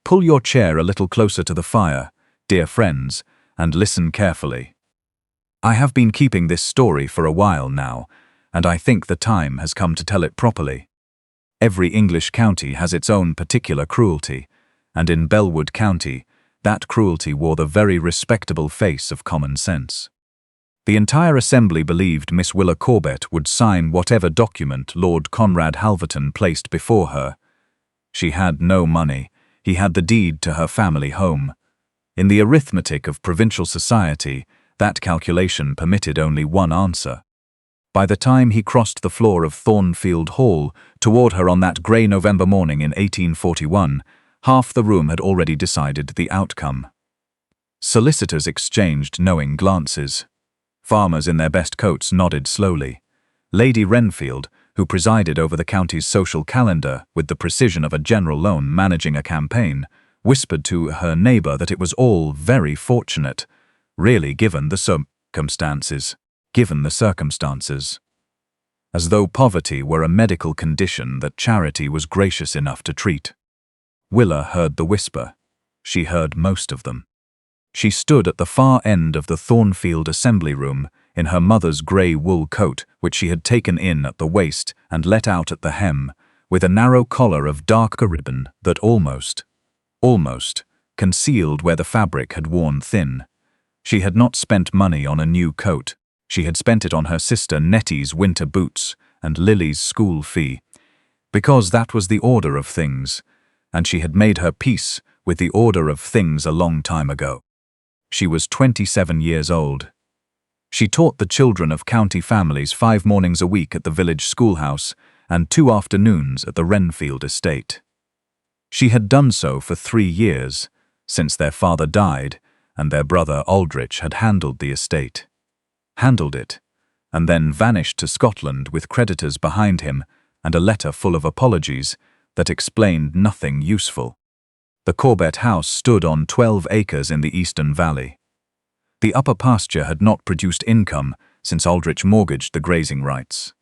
Pull your chair a little closer to the fire, dear friends, and listen carefully. I have been keeping this story for a while now, and I think the time has come to tell it properly. Every English county has its own particular cruelty, and in Belwood County, that cruelty wore the very respectable face of common sense. The entire assembly believed Miss Willa Corbet would sign whatever document Lord Conrad Halverton placed before her. She had no money. He had the deed to her family home. In the arithmetic of provincial society, that calculation permitted only one answer. By the time he crossed the floor of Thornfield Hall toward her on that grey November morning in 1841, half the room had already decided the outcome. Solicitors exchanged knowing glances. Farmers in their best coats nodded slowly. Lady Renfield, who presided over the county's social calendar with the precision of a general loan managing a campaign, whispered to her neighbour that it was all very fortunate, really given the circumstances. As though poverty were a medical condition that charity was gracious enough to treat. Willa heard the whisper. She heard most of them. She stood at the far end of the Thornfield assembly room in her mother's grey wool coat, which she had taken in at the waist and let out at the hem, with a narrow collar of darker ribbon that almost concealed where the fabric had worn thin. She had not spent money on a new coat. She had spent it on her sister Nettie's winter boots and Lily's school fee, because that was the order of things, and she had made her peace with the order of things a long time ago. She was 27 years old. She taught the children of county families 5 mornings a week at the village schoolhouse and 2 afternoons at the Renfield estate. She had done so for 3 years, since their father died and their brother Aldrich had handled the estate. Handled it, and then vanished to Scotland with creditors behind him and a letter full of apologies that explained nothing useful. The Corbet House stood on 12 acres in the Eastern Valley. The upper pasture had not produced income since Aldrich mortgaged the grazing rights.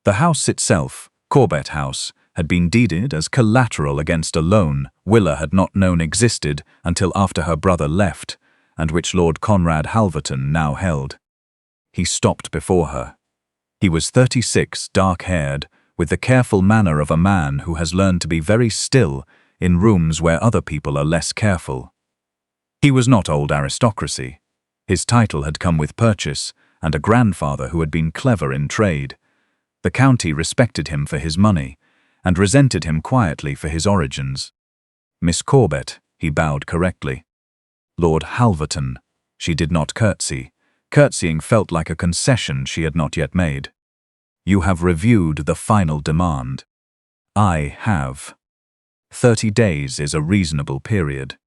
The house itself, Corbet House, had been deeded as collateral against a loan Willa had not known existed until after her brother left, and which Lord Conrad Halverton now held. He stopped before her. He was 36, dark-haired, with the careful manner of a man who has learned to be very still in rooms where other people are less careful. He was not old aristocracy. His title had come with purchase, and a grandfather who had been clever in trade. The county respected him for his money, and resented him quietly for his origins. Miss Corbet, he bowed correctly. Lord Halverton, she did not curtsy. Curtsying felt like a concession she had not yet made. You have reviewed the final demand. I have. 30 days is a reasonable period.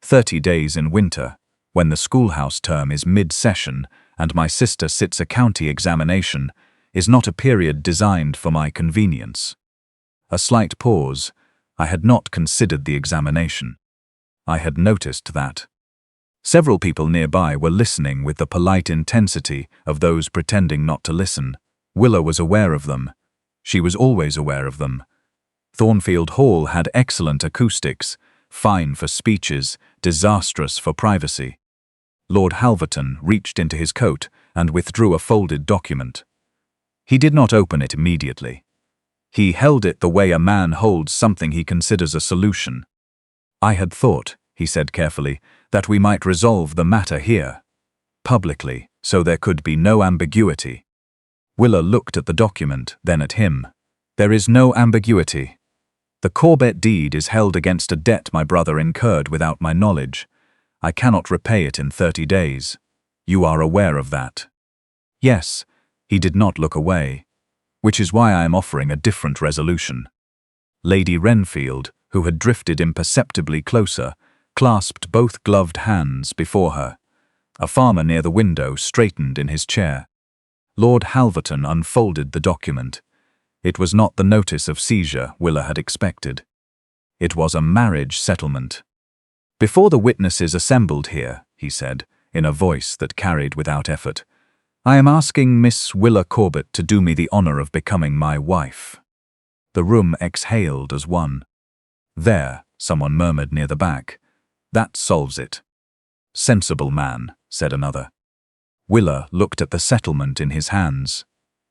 30 days in winter, when the schoolhouse term is mid-session and my sister sits a county examination, is not a period designed for my convenience. A slight pause. I had not considered the examination. I had noticed that. Several people nearby were listening with the polite intensity of those pretending not to listen. Willa was aware of them. She was always aware of them. Thornfield Hall had excellent acoustics, fine for speeches, disastrous for privacy. Lord Halverton reached into his coat and withdrew a folded document. He did not open it immediately. He held it the way a man holds something he considers a solution. I had thought, he said carefully, that we might resolve the matter here, publicly, so there could be no ambiguity. Willa looked at the document, then at him. There is no ambiguity. The Corbet deed is held against a debt my brother incurred without my knowledge. I cannot repay it in 30 days. You are aware of that. Yes, he did not look away, which is why I am offering a different resolution. Lady Renfield, who had drifted imperceptibly closer, clasped both gloved hands before her. A farmer near the window straightened in his chair. Lord Halverton unfolded the document. It was not the notice of seizure Willa had expected. It was a marriage settlement. Before the witnesses assembled here, he said, in a voice that carried without effort, I am asking Miss Willa Corbet to do me the honor of becoming my wife. The room exhaled as one. There, someone murmured near the back. That solves it. Sensible man, said another. Willa looked at the settlement in his hands.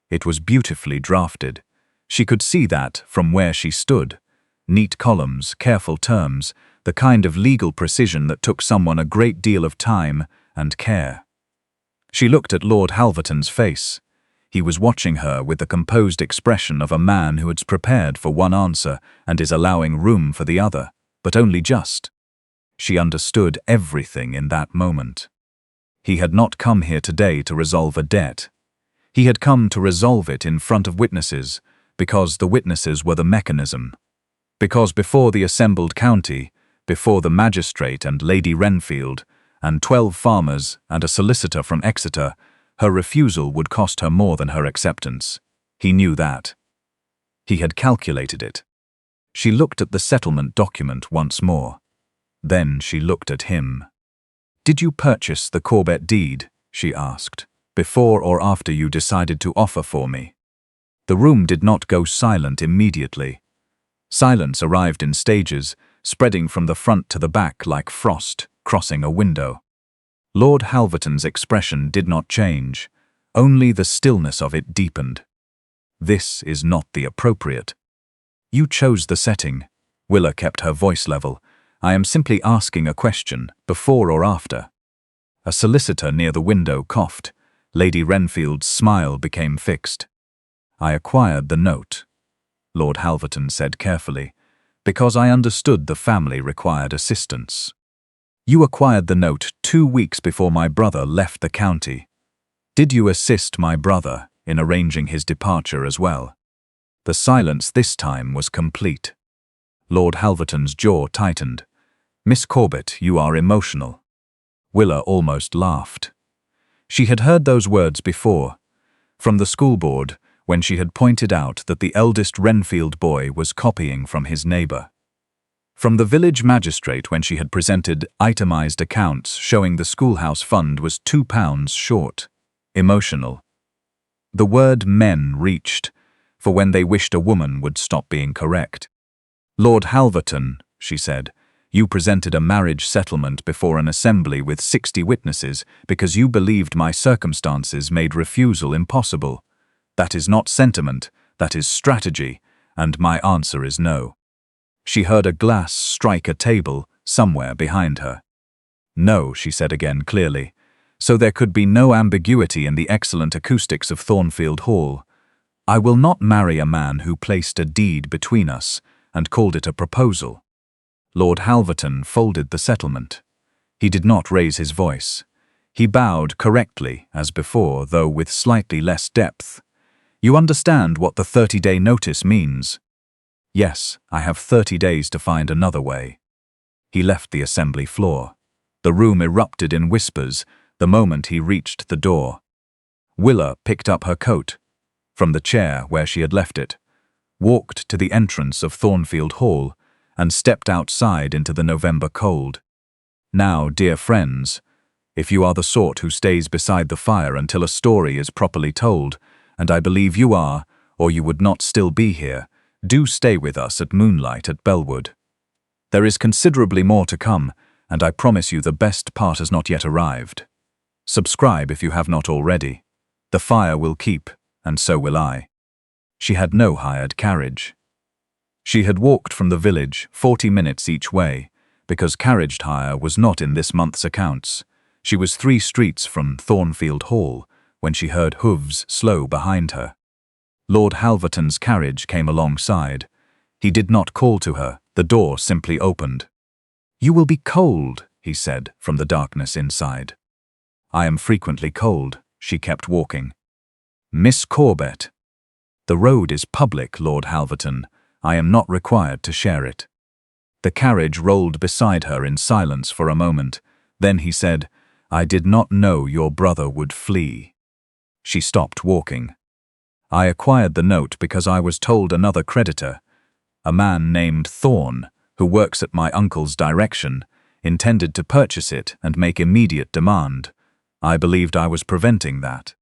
It was beautifully drafted. She could see that from where she stood. Neat columns, careful terms, the kind of legal precision that took someone a great deal of time and care. She looked at Lord Halverton's face. He was watching her with the composed expression of a man who has prepared for one answer and is allowing room for the other, but only just. She understood everything in that moment. He had not come here today to resolve a debt. He had come to resolve it in front of witnesses, because the witnesses were the mechanism. Because before the assembled county, before the magistrate and Lady Renfield, and 12 farmers and a solicitor from Exeter, her refusal would cost her more than her acceptance. He knew that. He had calculated it. She looked at the settlement document once more. Then she looked at him. "Did you purchase the Corbet deed?" she asked, "before or after you decided to offer for me?" The room did not go silent immediately. Silence arrived in stages, spreading from the front to the back like frost crossing a window. Lord Halverton's expression did not change, only the stillness of it deepened. "This is not the appropriate." "You chose the setting." Willa kept her voice level. "I am simply asking a question, before or after." A solicitor near the window coughed. Lady Renfield's smile became fixed. "I acquired the note," Lord Halverton said carefully, "because I understood the family required assistance." "You acquired the note 2 weeks before my brother left the county. Did you assist my brother in arranging his departure as well?" The silence this time was complete. Lord Halverton's jaw tightened. "Miss Corbet, you are emotional." Willa almost laughed. She had heard those words before, from the school board, when she had pointed out that the eldest Renfield boy was copying from his neighbour. From the village magistrate when she had presented itemized accounts showing the schoolhouse fund was £2 short. Emotional. The word men reached, for when they wished a woman would stop being correct. "Lord Halverton," she said, "you presented a marriage settlement before an assembly with 60 witnesses because you believed my circumstances made refusal impossible. That is not sentiment, that is strategy, and my answer is no." She heard a glass strike a table somewhere behind her. "No," she said again clearly, so there could be no ambiguity in the excellent acoustics of Thornfield Hall. "I will not marry a man who placed a deed between us and called it a proposal." Lord Halverton folded the settlement. He did not raise his voice. He bowed correctly, as before, though with slightly less depth. "You understand what the 30-day notice means?" "Yes, I have 30 days to find another way." He left the assembly floor. The room erupted in whispers the moment he reached the door. Willa picked up her coat from the chair where she had left it, walked to the entrance of Thornfield Hall, and stepped outside into the November cold. "Now, dear friends, if you are the sort who stays beside the fire until a story is properly told, and I believe you are, or you would not still be here, do stay with us at Moonlight at Bellwood. There is considerably more to come, and I promise you the best part has not yet arrived. Subscribe if you have not already. The fire will keep, and so will I." She had no hired carriage. She had walked from the village 40 minutes each way, because carriage hire was not in this month's accounts. She was 3 streets from Thornfield Hall when she heard hooves slow behind her. Lord Halverton's carriage came alongside. He did not call to her, the door simply opened. "You will be cold," he said from the darkness inside. "I am frequently cold," she kept walking. "Miss Corbet." "The road is public, Lord Halverton. I am not required to share it." The carriage rolled beside her in silence for a moment. Then he said, "I did not know your brother would flee." She stopped walking. "I acquired the note because I was told another creditor, a man named Thorn, who works at my uncle's direction, intended to purchase it and make immediate demand. I believed I was preventing that."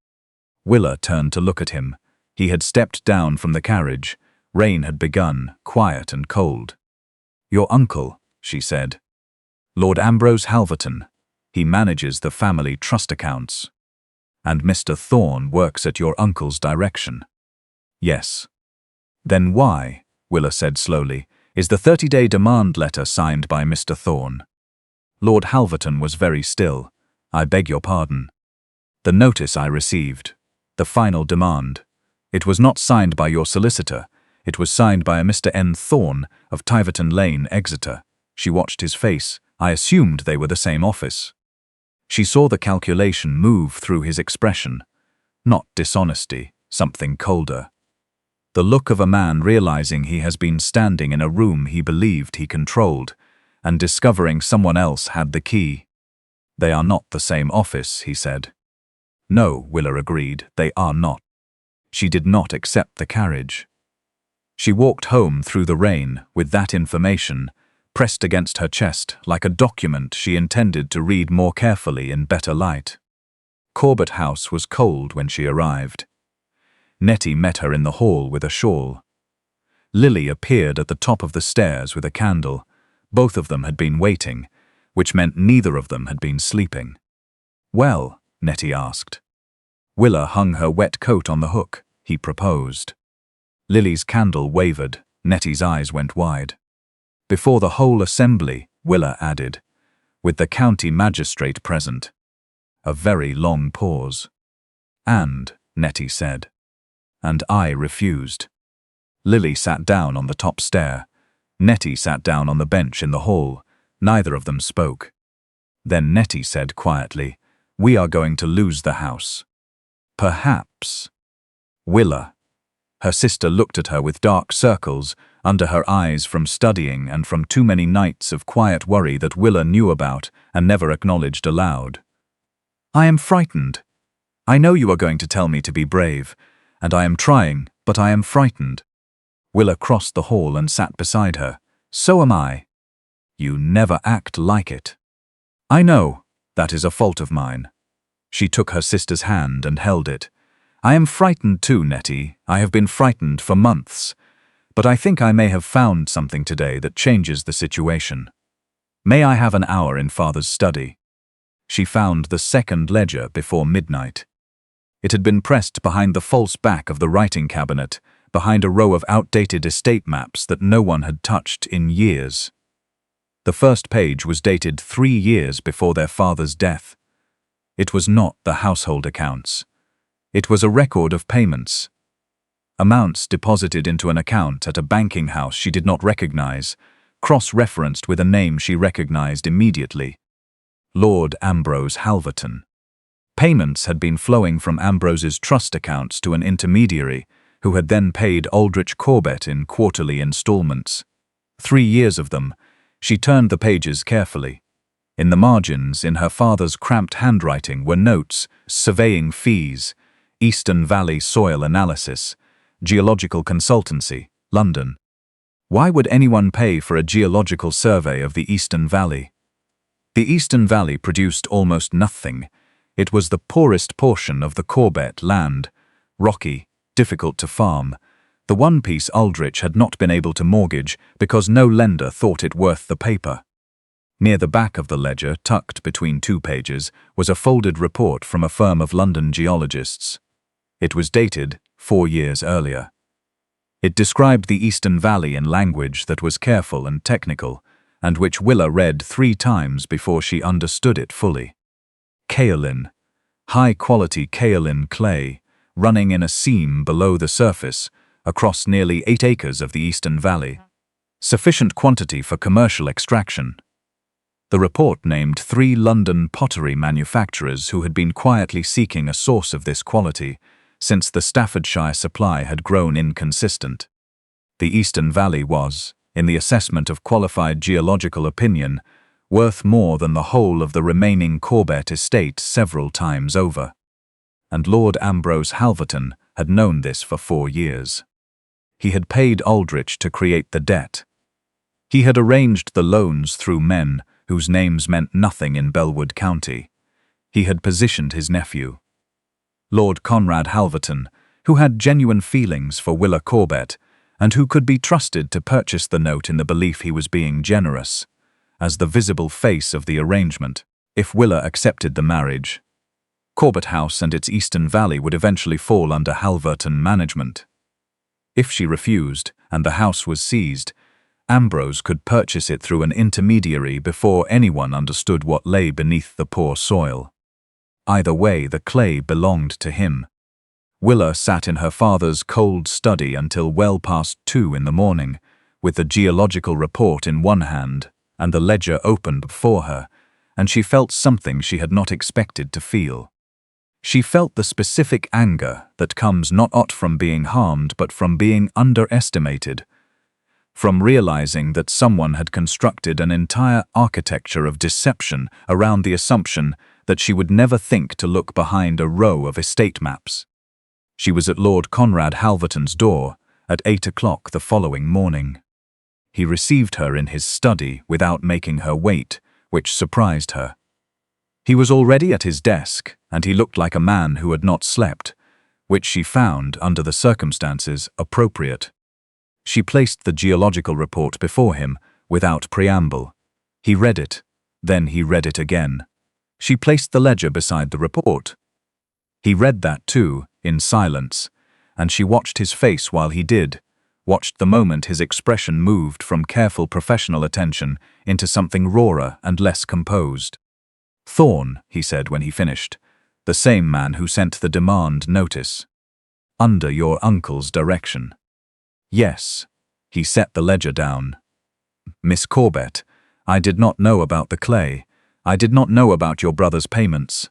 Willa turned to look at him. He had stepped down from the carriage. Rain had begun, quiet and cold. "Your uncle," she said. Lord Ambrose Halverton. He manages the family trust accounts. And Mr. Thorne works at your uncle's direction. Yes. Then why, Willa said slowly, is the 30-day demand letter signed by Mr. Thorne? Lord Halverton was very still. I beg your pardon. The notice I received. The final demand. It was not signed by your solicitor. It was signed by a Mr. N. Thorne of Tiverton Lane, Exeter. She watched his face. I assumed they were the same office. She saw the calculation move through his expression. Not dishonesty, something colder. The look of a man realizing he has been standing in a room he believed he controlled, and discovering someone else had the key. They are not the same office, he said. No, Willa agreed, they are not. She did not accept the carriage. She walked home through the rain with that information pressed against her chest like a document she intended to read more carefully in better light. Corbet House was cold when she arrived. Nettie met her in the hall with a shawl. Lily appeared at the top of the stairs with a candle. Both of them had been waiting, which meant neither of them had been sleeping. Well, Nettie asked. Willa hung her wet coat on the hook, he proposed. Lily's candle wavered, Nettie's eyes went wide. Before the whole assembly, Willa added, with the county magistrate present. A very long pause. And, Nettie said. And I refused. Lily sat down on the top stair. Nettie sat down on the bench in the hall. Neither of them spoke. Then Nettie said quietly, We are going to lose the house. Perhaps. Willa. Her sister looked at her with dark circles under her eyes from studying and from too many nights of quiet worry that Willa knew about and never acknowledged aloud. I am frightened. I know you are going to tell me to be brave, and I am trying, but I am frightened. Willa crossed the hall and sat beside her. So am I. You never act like it. I know, that is a fault of mine. She took her sister's hand and held it. I am frightened too, Nettie. I have been frightened for months. But I think I may have found something today that changes the situation. May I have an hour in Father's study? She found the second ledger before midnight. It had been pressed behind the false back of the writing cabinet, behind a row of outdated estate maps that no one had touched in years. The first page was dated 3 years before their father's death. It was not the household accounts. It was a record of payments. Amounts deposited into an account at a banking house she did not recognize, cross-referenced with a name she recognized immediately. Lord Ambrose Halverton. Payments had been flowing from Ambrose's trust accounts to an intermediary, who had then paid Aldrich Corbet in quarterly installments. 3 years of them. She turned the pages carefully. In the margins, in her father's cramped handwriting, were notes, surveying fees, Eastern Valley soil analysis, geological consultancy, London. Why would anyone pay for a geological survey of the Eastern Valley? The Eastern Valley produced almost nothing. It was the poorest portion of the Corbet land, rocky, difficult to farm, the one piece Aldrich had not been able to mortgage because no lender thought it worth the paper. Near the back of the ledger, tucked between 2 pages, was a folded report from a firm of London geologists. It was dated 4 years earlier. It described the Eastern Valley in language that was careful and technical, and which Willa read 3 times before she understood it fully. Kaolin, high-quality kaolin clay, running in a seam below the surface, across nearly 8 acres of the Eastern Valley. Sufficient quantity for commercial extraction. The report named 3 London pottery manufacturers who had been quietly seeking a source of this quality, since the Staffordshire supply had grown inconsistent. The Eastern Valley was, in the assessment of qualified geological opinion, worth more than the whole of the remaining Corbet estate several times over. And Lord Ambrose Halverton had known this for 4 years. He had paid Aldrich to create the debt. He had arranged the loans through men whose names meant nothing in Belwood County. He had positioned his nephew, Lord Conrad Halverton, who had genuine feelings for Willa Corbet, and who could be trusted to purchase the note in the belief he was being generous. as the visible face of the arrangement. If Willa accepted the marriage, Corbet House and its Eastern Valley would eventually fall under Halverton management. If she refused, and the house was seized, Ambrose could purchase it through an intermediary before anyone understood what lay beneath the poor soil. Either way, the clay belonged to him. Willa sat in her father's cold study until well past 2 in the morning, with the geological report in one hand and the ledger open before her, and she felt something she had not expected to feel. She felt the specific anger that comes not from being harmed but from being underestimated, from realizing that someone had constructed an entire architecture of deception around the assumption that she would never think to look behind a row of estate maps. She was at Lord Conrad Halverton's door at 8 o'clock the following morning. He received her in his study without making her wait, which surprised her. He was already at his desk, and he looked like a man who had not slept, which she found, under the circumstances, appropriate. She placed the geological report before him, without preamble. He read it, then he read it again. She placed the ledger beside the report. He read that too, in silence, and she watched his face while he did, watched the moment his expression moved from careful professional attention into something rawer and less composed. "Thorn," he said when he finished, "the same man who sent the demand notice. Under your uncle's direction." "Yes." He set the ledger down. "Miss Corbet, I did not know about the clay. I did not know about your brother's payments.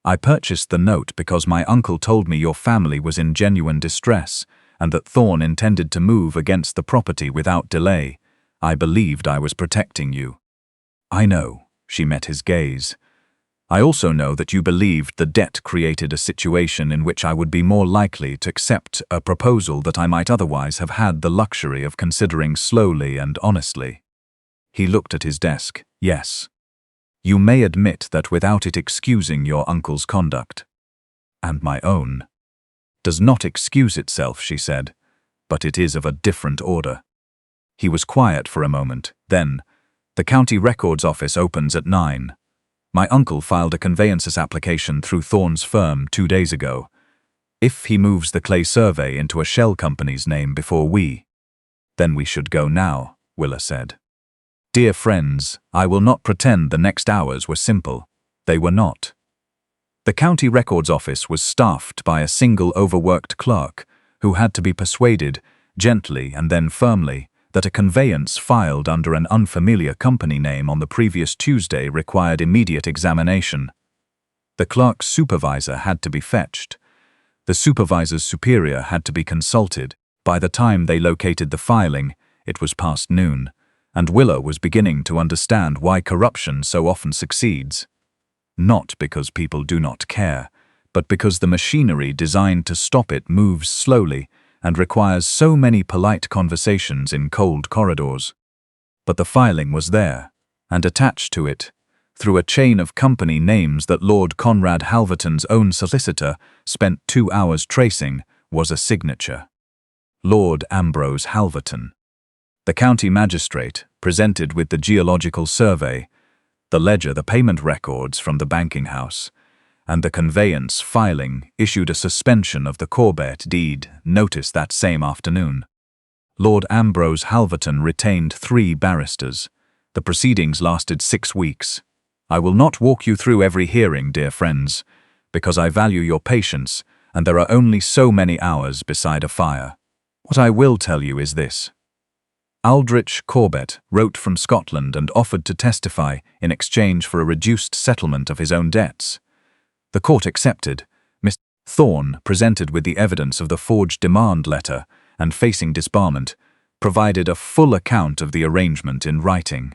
I purchased the note because my uncle told me your family was in genuine distress and that Thorn intended to move against the property without delay. I believed I was protecting you." "I know," she met his gaze. "I also know that you believed the debt created a situation in which I would be more likely to accept a proposal that I might otherwise have had the luxury of considering slowly and honestly." He looked at his desk. "Yes. You may admit that without it excusing your uncle's conduct, and my own, does not excuse itself," she said, "but it is of a different order." He was quiet for a moment. Then, "The county records office opens at 9. My uncle filed a conveyances application through Thorn's firm 2 days ago. If he moves the clay survey into a shell company's name before then we should go now," Willa said. "Dear friends, I will not pretend the next hours were simple. They were not." The county records office was staffed by a single overworked clerk who had to be persuaded, gently and then firmly, that a conveyance filed under an unfamiliar company name on the previous Tuesday required immediate examination. The clerk's supervisor had to be fetched. The supervisor's superior had to be consulted. By the time they located the filing, it was past noon, and Willa was beginning to understand why corruption so often succeeds. Not because people do not care, but because the machinery designed to stop it moves slowly and requires so many polite conversations in cold corridors. But the filing was there, and attached to it, through a chain of company names that Lord Conrad Halverton's own solicitor spent 2 hours tracing, was a signature. Lord Ambrose Halverton. The county magistrate, presented with the geological survey, the ledger, the payment records from the banking house, and the conveyance filing, issued a suspension of the Corbet deed notice that same afternoon. Lord Ambrose Halverton retained 3 barristers. The proceedings lasted 6 weeks. I will not walk you through every hearing, dear friends, because I value your patience, and there are only so many hours beside a fire. What I will tell you is this. Aldrich Corbet wrote from Scotland and offered to testify in exchange for a reduced settlement of his own debts. The court accepted. Miss Thorn, presented with the evidence of the forged demand letter and facing disbarment, provided a full account of the arrangement in writing.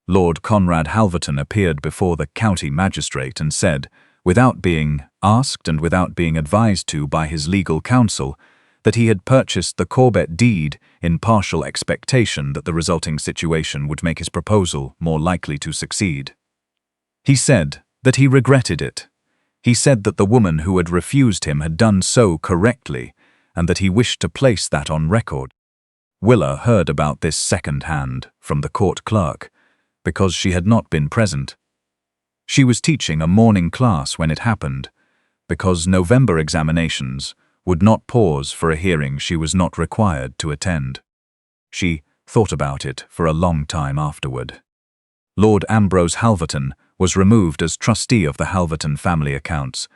Lord Conrad Halverton appeared before the county magistrate and said, without being asked and without being advised to by his legal counsel, that he had purchased the Corbet deed in partial expectation that the resulting situation would make his proposal more likely to succeed. He said that he regretted it. He said that the woman who had refused him had done so correctly, and that he wished to place that on record. Willa heard about this second-hand from the court clerk, because she had not been present. She was teaching a morning class when it happened, because November examinations would not pause for a hearing she was not required to attend. She thought about it for a long time afterward. Lord Ambrose Halverton was removed as trustee of the Halverton family accounts.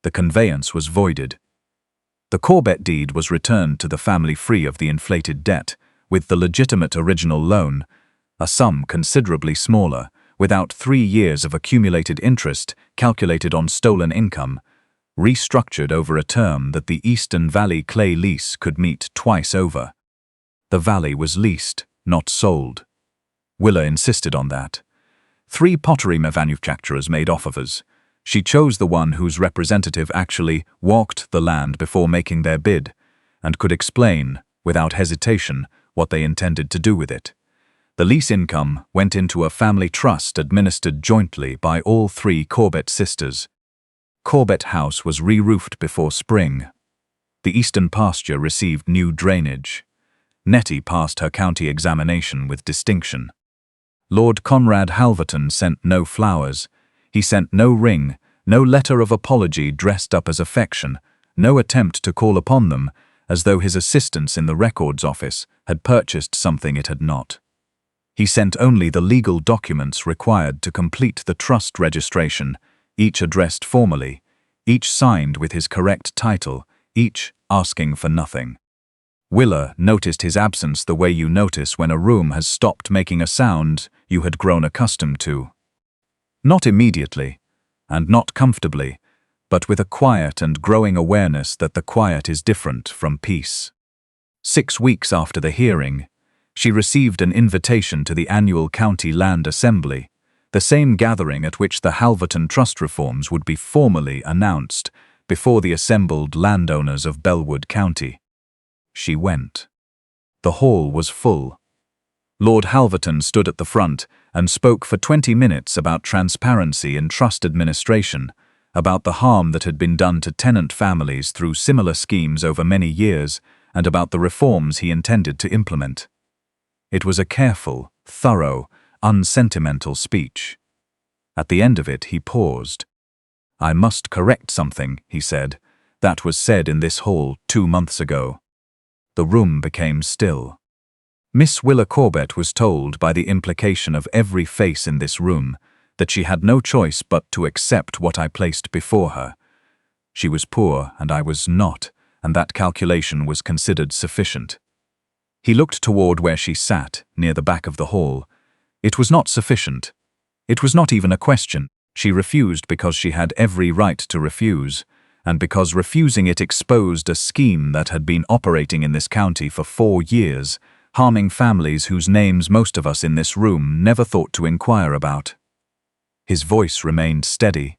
The conveyance was voided. The Corbet deed was returned to the family free of the inflated debt, with the legitimate original loan, a sum considerably smaller, without 3 years of accumulated interest calculated on stolen income, restructured over a term that the Eastern Valley clay lease could meet twice over. The valley was leased, not sold. Willa insisted on that. 3 pottery manufacturers made offers. She chose the one whose representative actually walked the land before making their bid, and could explain, without hesitation, what they intended to do with it. The lease income went into a family trust administered jointly by all 3 Corbet sisters. Corbet House was re-roofed before spring. The eastern pasture received new drainage. Nettie passed her county examination with distinction. Lord Conrad Halverton sent no flowers. He sent no ring, no letter of apology dressed up as affection, no attempt to call upon them, as though his assistants in the records office had purchased something it had not. He sent only the legal documents required to complete the trust registration, each addressed formally, each signed with his correct title, each asking for nothing. Willa noticed his absence the way you notice when a room has stopped making a sound you had grown accustomed to. Not immediately, and not comfortably, but with a quiet and growing awareness that the quiet is different from peace. 6 weeks after the hearing, she received an invitation to the annual County Land Assembly, the same gathering at which the Halverton Trust reforms would be formally announced before the assembled landowners of Bellwood County. She went. The hall was full. Lord Halverton stood at the front and spoke for 20 minutes about transparency in trust administration, about the harm that had been done to tenant families through similar schemes over many years, and about the reforms he intended to implement. It was a careful, thorough, unsentimental speech. At the end of it, he paused. "I must correct something," he said, "that was said in this hall 2 months ago." The room became still. Miss Willa Corbet was told by the implication of every face in this room that she had no choice but to accept what I placed before her. She was poor and I was not, and that calculation was considered sufficient. He looked toward where she sat, near the back of the hall. It was not sufficient. It was not even a question. She refused because she had every right to refuse, and because refusing it exposed a scheme that had been operating in this county for 4 years, harming families whose names most of us in this room never thought to inquire about. His voice remained steady.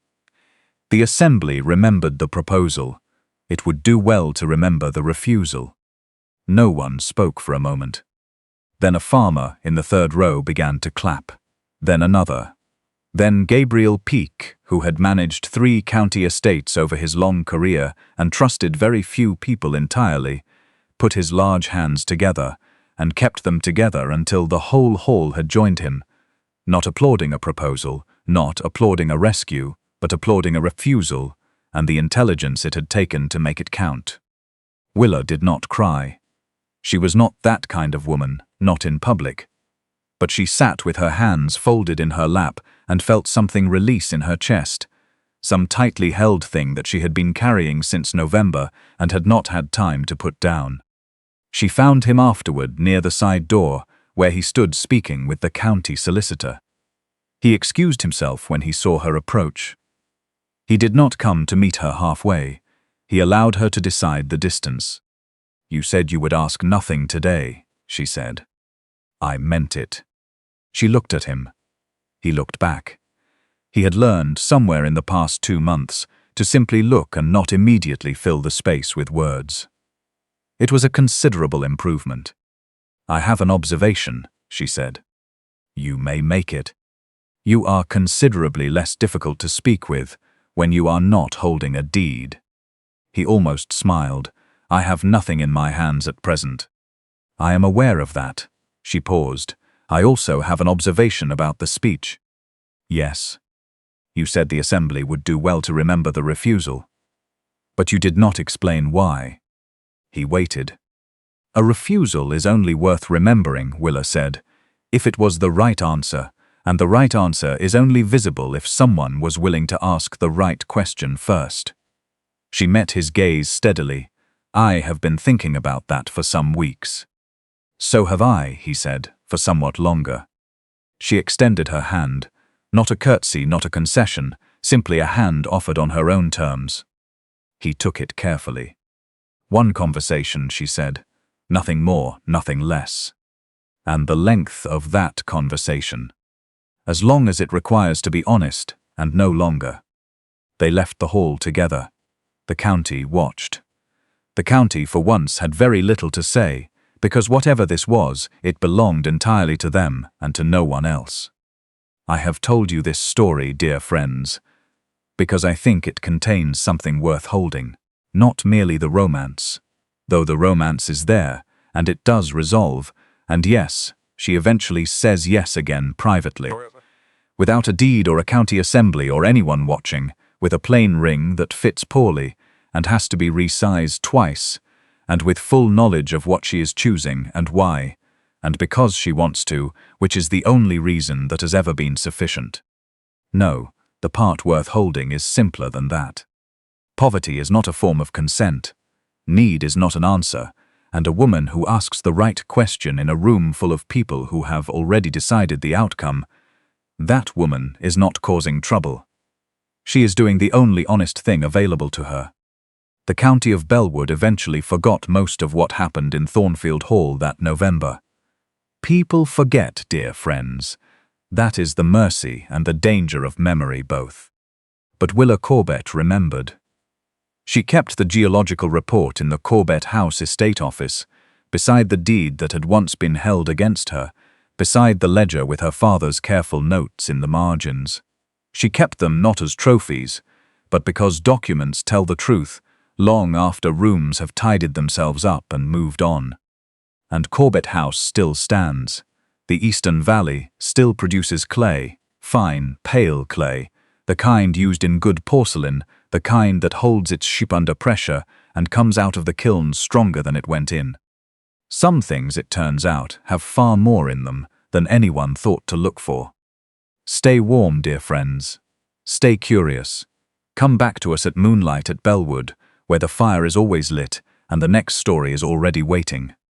The assembly remembered the proposal. It would do well to remember the refusal. No one spoke for a moment. Then a farmer in the 3rd row began to clap. Then another. Then Gabriel Peake, who had managed 3 county estates over his long career and trusted very few people entirely, put his large hands together and kept them together until the whole hall had joined him, not applauding a proposal, not applauding a rescue, but applauding a refusal and the intelligence it had taken to make it count. Willa did not cry. She was not that kind of woman, not in public. But she sat with her hands folded in her lap and felt something release in her chest, some tightly held thing that she had been carrying since November and had not had time to put down. She found him afterward near the side door, where he stood speaking with the county solicitor. He excused himself when he saw her approach. He did not come to meet her halfway. He allowed her to decide the distance. "You said you would ask nothing today," she said. "I meant it." She looked at him. He looked back. He had learned, somewhere in the past 2 months, to simply look and not immediately fill the space with words. It was a considerable improvement. "I have an observation," she said. "You may make it. You are considerably less difficult to speak with when you are not holding a deed." He almost smiled. "I have nothing in my hands at present." "I am aware of that." She paused. I also have an observation about the speech. Yes. You said the assembly would do well to remember the refusal. But you did not explain why. He waited. A refusal is only worth remembering, Willa said, if it was the right answer, and the right answer is only visible if someone was willing to ask the right question first. She met his gaze steadily. I have been thinking about that for some weeks. So have I, he said, for somewhat longer. She extended her hand, not a curtsy, not a concession, simply a hand offered on her own terms. He took it carefully. One conversation, she said, nothing more, nothing less. And the length of that conversation. As long as it requires to be honest, and no longer. They left the hall together. The county watched. The county for once had very little to say, because whatever this was, it belonged entirely to them and to no one else. I have told you this story, dear friends, because I think it contains something worth holding, not merely the romance, though the romance is there, and it does resolve, and yes, she eventually says yes again privately, without a deed or a county assembly or anyone watching, with a plain ring that fits poorly and has to be resized twice, and with full knowledge of what she is choosing and why, and because she wants to, which is the only reason that has ever been sufficient. No, the part worth holding is simpler than that. Poverty is not a form of consent. Need is not an answer, and a woman who asks the right question in a room full of people who have already decided the outcome, that woman is not causing trouble. She is doing the only honest thing available to her. The county of Bellwood eventually forgot most of what happened in Thornfield Hall that November. People forget, dear friends. That is the mercy and the danger of memory both. But Willa Corbet remembered. She kept the geological report in the Corbet House estate office, beside the deed that had once been held against her, beside the ledger with her father's careful notes in the margins. She kept them not as trophies, but because documents tell the truth, long after rooms have tidied themselves up and moved on. And Corbet House still stands. The Eastern Valley still produces clay, fine, pale clay, the kind used in good porcelain, the kind that holds its shape under pressure and comes out of the kiln stronger than it went in. Some things, it turns out, have far more in them than anyone thought to look for. Stay warm, dear friends. Stay curious. Come back to us at Moonlight at Bellwood, where the fire is always lit and the next story is already waiting.